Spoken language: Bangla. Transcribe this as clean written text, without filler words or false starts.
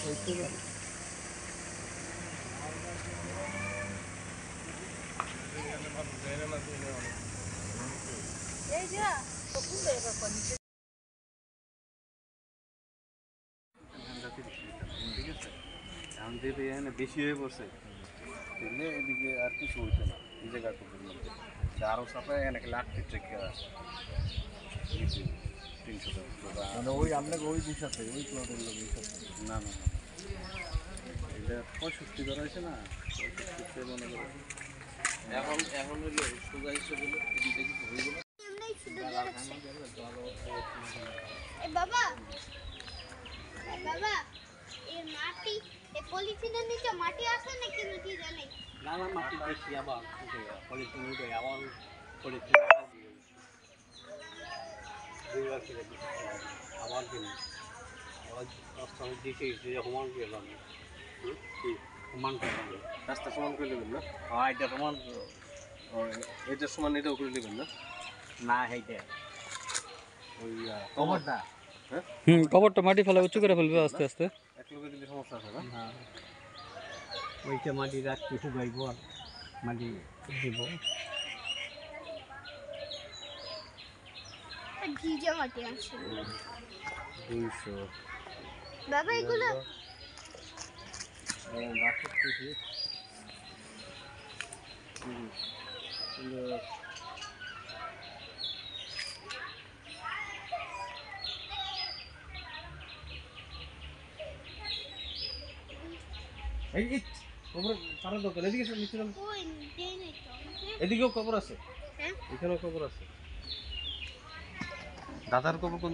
হইতে পারে। ঠিক আছে, এখন যেহেতু এখানে বেশি হয়ে পড়ছে তাহলে এদিকে আর কিছু হইতো না এই জায়গাটুকুর মধ্যে। আরও সাপে এখানে 8 ফিট রেখে 300 টাকা মানে ওই আপনাকে ওই দিশাতে ওই প্লটের লোক এই সাথে না না না এটা 65 ধরা হয়েছে না, 65 মনে করো এখন হইলো সোজা হিসেবে হলো এদিকে কিছু হয়ে গেল। বাবা বাবা এই মাটি এই পলিথিনের নিচে মাটি আছে নাকি নাকি জানি না না মাটি বেশি আবার পলিথিন উঠে আবার পলিথিন দুইবার কিনে আবার কিনে আবার রাস্তা দিকে সমান গেলাম সমান করলাম রাস্তা সমান করে নেবেন না? হ্যাঁ এটা সমান, এটা সমান এটাও করে নেবেন না? না এইটা ওই কভারটা, হ্যাঁ কবরটা মাটি ফেলা উঁচু করে ফেলবে আস্তে আস্তে। এক লোকের দিলে সমস্যা আছে না? হ্যাঁ ওইটা মাটি রাখতে শুকাইব আর মাটি দিব। ভিজা মাটি আছে 200 বাবা এগুলো বাসক থেকে এই খবর সারা দোকান এদিকে নিচে কই দেই নাই তো এদিকেও খবর আছে, হ্যাঁ এখানেও খবর আছে। দাদার খবর কোন